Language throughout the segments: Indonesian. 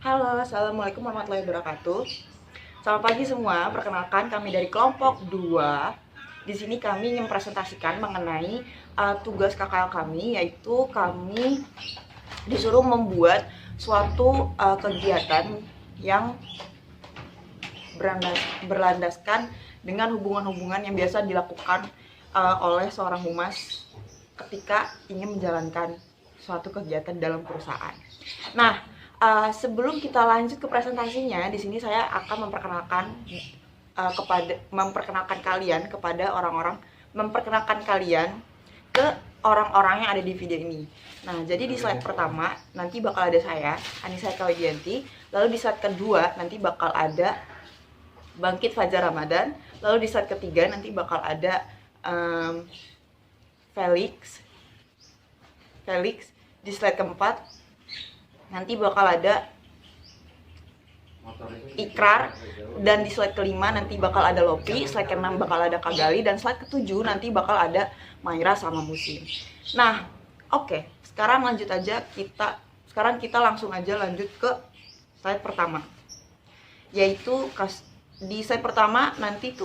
Halo, assalamualaikum warahmatullahi wabarakatuh. Selamat pagi semua. Perkenalkan kami dari kelompok 2. Di sini kami ingin presentasikan mengenai tugas KKL kami, yaitu kami disuruh membuat suatu kegiatan yang berlandaskan dengan hubungan-hubungan yang biasa dilakukan oleh seorang humas ketika ingin menjalankan suatu kegiatan dalam perusahaan. Nah, sebelum kita lanjut ke presentasinya, di sini saya akan memperkenalkan kalian kepada orang-orang, memperkenalkan kalian ke orang-orang yang ada di video ini. Nah, jadi di slide pertama nanti bakal ada saya, Anissa Kawidianti. Lalu di slide kedua nanti bakal ada Bangkit Fajar Ramadan. Lalu di slide ketiga nanti bakal ada Felix. Di slide keempat nanti bakal ada Ikrar, dan di slide kelima nanti bakal ada Lopi, slide keenam bakal ada Kagali, dan slide ketujuh nanti bakal ada Maira sama Musim. Nah, oke, sekarang kita langsung aja lanjut ke slide pertama, yaitu di slide pertama nanti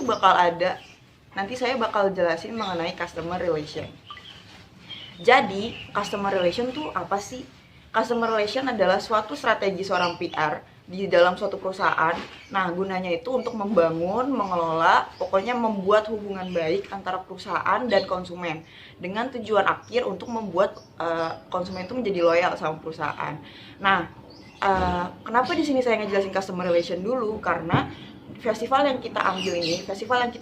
saya bakal jelasin mengenai customer relation. Jadi, customer relation tuh apa sih? Customer relation adalah suatu strategi seorang PR di dalam suatu perusahaan. Nah, gunanya itu untuk membangun, mengelola, pokoknya membuat hubungan baik antara perusahaan dan konsumen dengan tujuan akhir untuk membuat konsumen itu menjadi loyal sama perusahaan. Nah, kenapa di sini saya ngejelasin customer relation dulu? Karena festival yang kita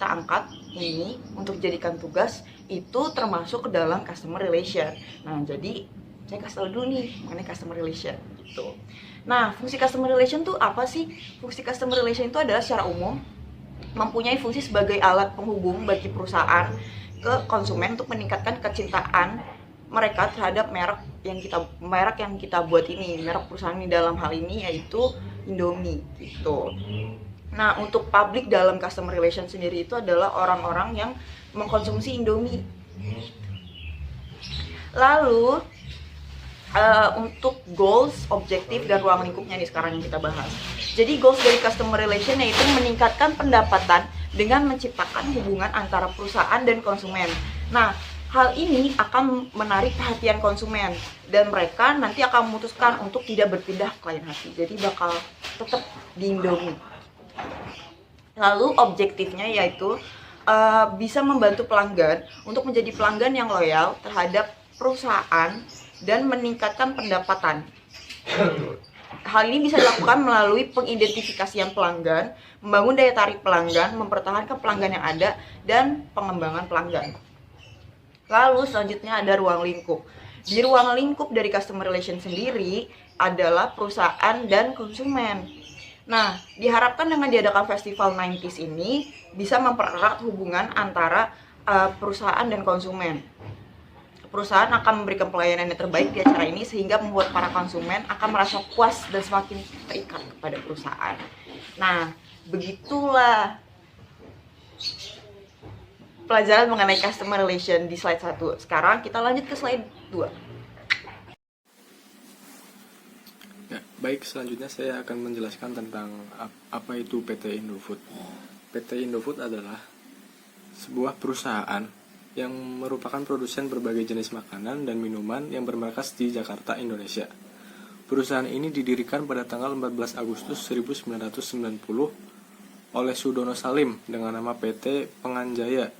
angkat ini untuk jadikan tugas itu termasuk ke dalam customer relation. Nah, jadi saya kasih tau dulu nih mengenai customer relation gitu. Nah, fungsi customer relation tuh apa sih? Fungsi customer relation itu adalah secara umum mempunyai fungsi sebagai alat penghubung bagi perusahaan ke konsumen untuk meningkatkan kecintaan mereka terhadap merek yang kita buat ini, merek perusahaan ini dalam hal ini yaitu Indomie gitu. Nah, untuk publik dalam customer relation sendiri itu adalah orang-orang yang mengkonsumsi Indomie. Lalu untuk goals, objektif, dan ruang lingkupnya nih sekarang yang kita bahas. Jadi goals dari customer relation yaitu meningkatkan pendapatan dengan menciptakan hubungan antara perusahaan dan konsumen. Nah, hal ini akan menarik perhatian konsumen dan mereka nanti akan memutuskan untuk tidak berpindah ke lain hati. Jadi bakal tetap di Indomie. Lalu objektifnya yaitu bisa membantu pelanggan untuk menjadi pelanggan yang loyal terhadap perusahaan dan meningkatkan pendapatan. Hal ini bisa dilakukan melalui pengidentifikasian pelanggan, membangun daya tarik pelanggan, mempertahankan pelanggan yang ada, dan pengembangan pelanggan. Lalu selanjutnya ada ruang lingkup. Di ruang lingkup dari customer relation sendiri adalah perusahaan dan konsumen. Nah, diharapkan dengan diadakan festival 90s ini bisa mempererat hubungan antara perusahaan dan konsumen. Perusahaan akan memberikan pelayanan yang terbaik di acara ini sehingga membuat para konsumen akan merasa puas dan semakin terikat kepada perusahaan. Nah, begitulah pelajaran mengenai customer relation di slide 1. Sekarang kita lanjut ke slide 2. Ya, baik, selanjutnya saya akan menjelaskan tentang apa itu PT Indofood. PT Indofood adalah sebuah perusahaan yang merupakan produsen berbagai jenis makanan dan minuman yang bermarkas di Jakarta, Indonesia. Perusahaan ini didirikan pada tanggal 14 Agustus 1990 oleh Sudono Salim dengan nama PT Penganjaya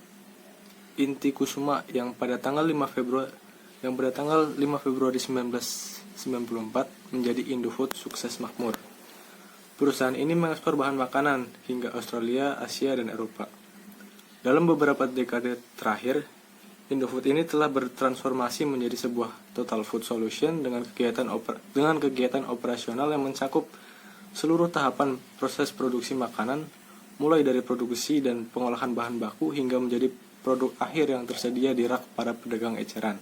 Inti Kusuma yang pada tanggal 5 Februari 1994 menjadi Indofood Sukses Makmur. Perusahaan ini mengekspor bahan makanan hingga Australia, Asia, dan Eropa. Dalam beberapa dekade terakhir, Indofood ini telah bertransformasi menjadi sebuah total food solution dengan kegiatan operasional yang mencakup seluruh tahapan proses produksi makanan, mulai dari produksi dan pengolahan bahan baku hingga menjadi produk akhir yang tersedia di rak para pedagang eceran.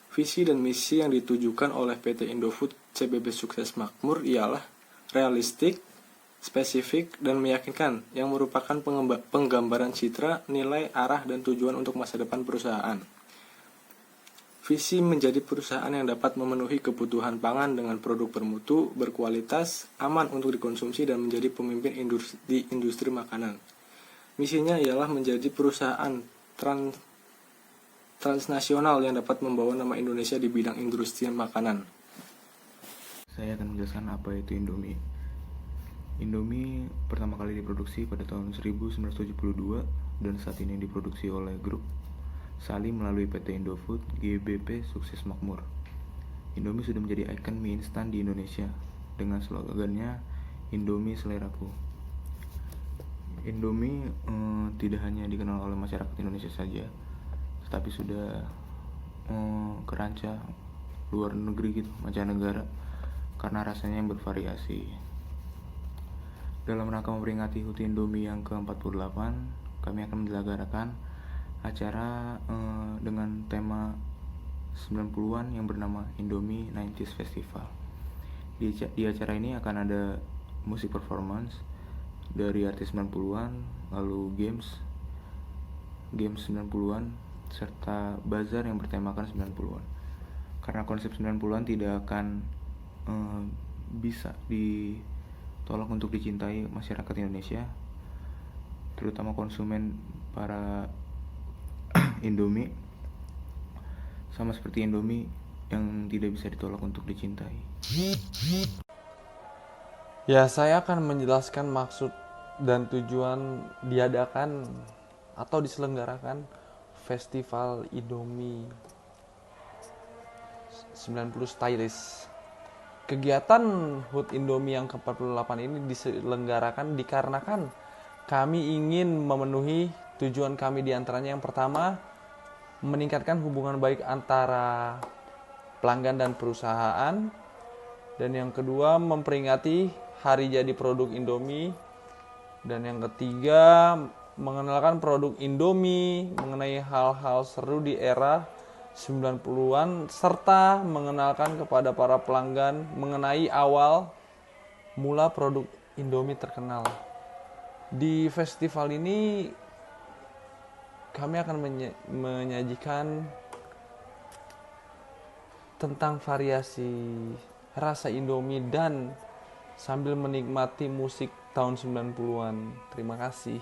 Visi dan misi yang ditujukan oleh PT Indofood CBB Sukses Makmur ialah realistik, spesifik, dan meyakinkan yang merupakan penggambaran citra, nilai, arah, dan tujuan untuk masa depan perusahaan. Visi menjadi perusahaan yang dapat memenuhi kebutuhan pangan dengan produk bermutu, berkualitas, aman untuk dikonsumsi, dan menjadi pemimpin di industri makanan. Misinya ialah menjadi perusahaan transnasional yang dapat membawa nama Indonesia di bidang industri makanan. Saya akan menjelaskan apa itu Indomie. Indomie pertama kali diproduksi pada tahun 1972 dan saat ini diproduksi oleh grup Salim melalui PT Indofood GBP Sukses Makmur. Indomie sudah menjadi ikon mie instan di Indonesia dengan slogannya Indomie Seleraku. Indomie tidak hanya dikenal oleh masyarakat Indonesia saja, tetapi sudah kerancah luar negeri gitu, mancanegara, karena rasanya yang bervariasi. Dalam rangka memperingati HUT Indomie yang ke-48, kami akan menyelenggarakan acara dengan tema 90-an yang bernama Indomie 90s Festival. Di acara ini akan ada musik performance dari artis 90-an, lalu games 90-an, serta bazar yang bertemakan 90-an. Karena konsep 90-an tidak akan bisa ditolak untuk dicintai masyarakat Indonesia, terutama konsumen para Indomie, sama seperti Indomie yang tidak bisa ditolak untuk dicintai. Ya, saya akan menjelaskan maksud dan tujuan diadakan atau diselenggarakan Festival Indomie 90 Stylish. Kegiatan HUT Indomie yang ke-48 ini diselenggarakan dikarenakan kami ingin memenuhi tujuan kami, diantaranya yang pertama, meningkatkan hubungan baik antara pelanggan dan perusahaan, dan yang kedua, memperingati hari jadi produk Indomie, dan yang ketiga, mengenalkan produk Indomie mengenai hal-hal seru di era 90-an, serta mengenalkan kepada para pelanggan mengenai awal mula produk Indomie terkenal. Di festival ini kami akan menyajikan tentang variasi rasa Indomie dan sambil menikmati musik tahun 90-an. Terima kasih.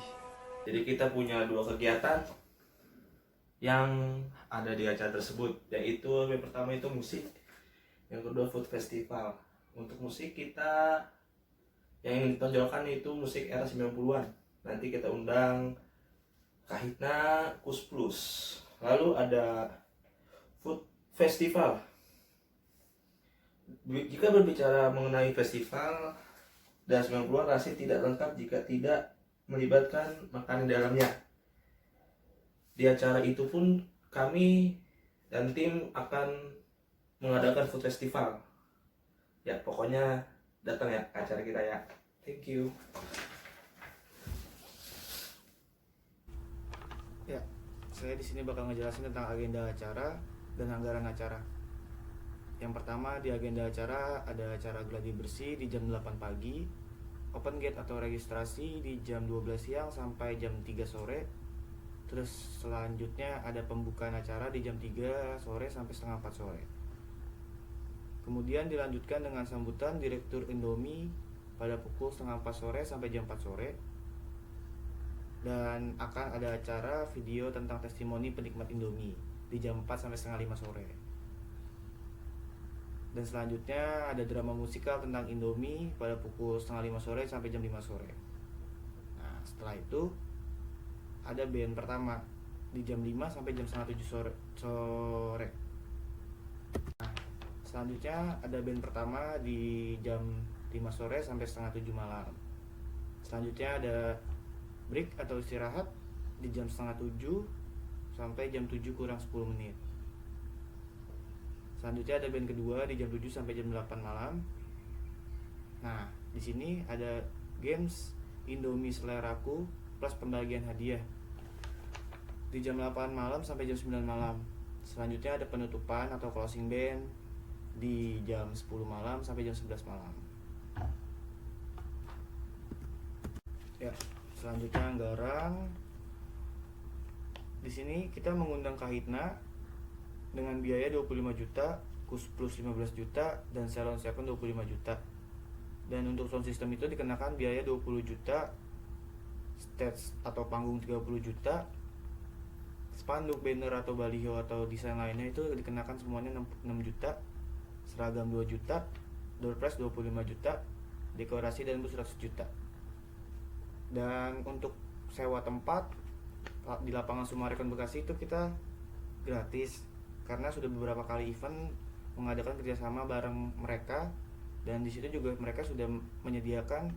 Jadi kita punya dua kegiatan yang ada di acara tersebut, yaitu yang pertama itu musik, yang kedua food festival. Untuk musik kita yang ingin ditonjolkan itu musik era 90-an. Nanti kita undang Kahitna, Kus Plus. Lalu ada food festival. Jika berbicara mengenai festival dan 90-an, rasanya tidak lengkap jika tidak melibatkan makanan di dalamnya. Di acara itu pun kami dan tim akan mengadakan food festival. Ya, pokoknya datang ya ke acara kita ya. Thank you. Ya, saya di sini bakal ngejelasin tentang agenda acara dan anggaran acara. Yang pertama, di agenda acara ada acara gladi bersih di jam 8 pagi, open gate atau registrasi di jam 12 siang sampai jam 3 sore. Terus selanjutnya ada pembukaan acara di jam 3 sore sampai setengah 4 sore. Kemudian dilanjutkan dengan sambutan Direktur Indomie pada pukul setengah 4 sore sampai jam 4 sore. Dan akan ada acara video tentang testimoni penikmat Indomie di jam 4 sampai setengah 5 sore. Dan selanjutnya ada drama musikal tentang Indomie pada pukul setengah 5 sore sampai jam 5 sore. Nah, setelah itu ada band pertama di jam 5 sampai jam setengah 7 sore. Nah, selanjutnya ada band pertama di jam 5 sore sampai setengah 7 malam. Selanjutnya ada break atau istirahat di jam setengah 7 sampai jam 7 kurang 10 menit. Selanjutnya ada band kedua di jam 7 sampai jam 8 malam. Nah, di sini ada games Indomie Seleraku plus pembagian hadiah di jam 8 malam sampai jam 9 malam. Selanjutnya ada penutupan atau closing band di jam 10 malam sampai jam 11 malam. Ya, selanjutnya anggaran. Di sini kita mengundang Kahitna dengan biaya 25 juta, KUS Plus 15 juta, dan Salon Second 25 juta. Dan untuk sound system itu dikenakan biaya 20 juta, stage atau panggung 30 juta, spanduk, banner atau baliho atau desain lainnya itu dikenakan semuanya 6 juta, seragam 2 juta, door prize 25 juta, dekorasi dan bus 100 juta. Dan untuk sewa tempat di lapangan Sumarekon Bekasi itu kita gratis, karena sudah beberapa kali event mengadakan kerjasama bareng mereka, dan di situ juga mereka sudah menyediakan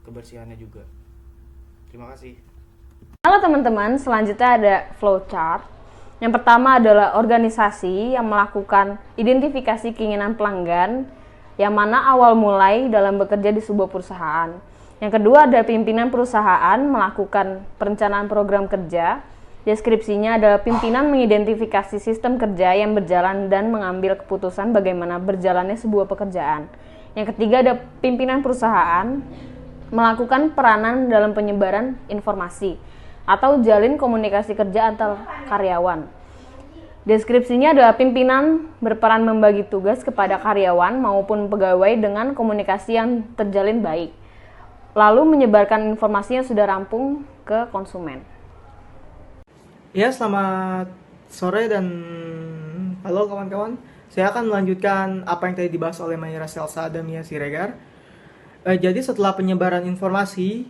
kebersihannya juga. Terima kasih. Halo teman-teman, selanjutnya ada flowchart. Yang pertama adalah organisasi yang melakukan identifikasi keinginan pelanggan, yang mana awal mulai dalam bekerja di sebuah perusahaan. Yang kedua ada pimpinan perusahaan melakukan perencanaan program kerja. Deskripsinya adalah pimpinan mengidentifikasi sistem kerja yang berjalan dan mengambil keputusan bagaimana berjalannya sebuah pekerjaan. Yang ketiga ada pimpinan perusahaan melakukan peranan dalam penyebaran informasi atau jalin komunikasi kerja antar karyawan. Deskripsinya adalah pimpinan berperan membagi tugas kepada karyawan maupun pegawai dengan komunikasi yang terjalin baik, lalu menyebarkan informasi yang sudah rampung ke konsumen. Ya, selamat sore dan halo kawan-kawan. Saya akan melanjutkan apa yang tadi dibahas oleh Mayra Selsa dan Mia Siregar. Jadi setelah penyebaran informasi,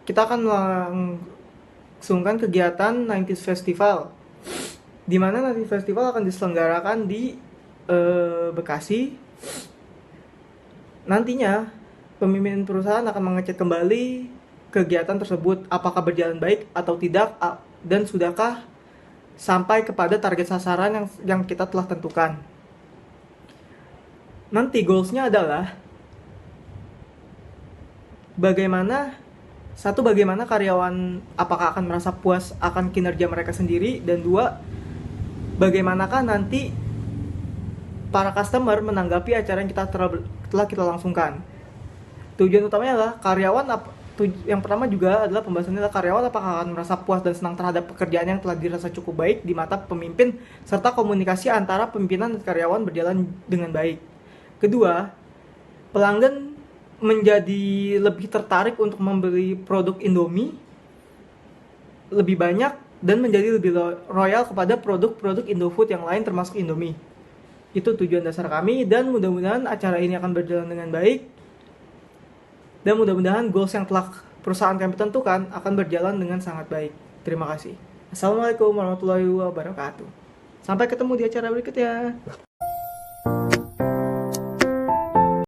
kita akan melangsungkan kegiatan 90s Festival, di mana 90s Festival akan diselenggarakan di Bekasi. Nantinya pemimpin perusahaan akan mengecek kembali kegiatan tersebut apakah berjalan baik atau tidak, dan sudahkah sampai kepada target sasaran yang kita telah tentukan. Nanti goalsnya adalah bagaimana karyawan apakah akan merasa puas akan kinerja mereka sendiri, dan dua, bagaimanakah nanti para customer menanggapi acara yang telah kita langsungkan. Tujuan utamanya adalah yang pertama juga adalah pembahasannya adalah karyawan apakah akan merasa puas dan senang terhadap pekerjaan yang telah dirasa cukup baik di mata pemimpin, serta komunikasi antara pimpinan dan karyawan berjalan dengan baik. Kedua, pelanggan menjadi lebih tertarik untuk membeli produk Indomie lebih banyak dan menjadi lebih loyal kepada produk-produk Indofood yang lain termasuk Indomie. Itu tujuan dasar kami, dan mudah-mudahan acara ini akan berjalan dengan baik, dan mudah-mudahan goals yang telah perusahaan kami tentukan akan berjalan dengan sangat baik. Terima kasih. Assalamualaikum warahmatullahi wabarakatuh. Sampai ketemu di acara berikutnya.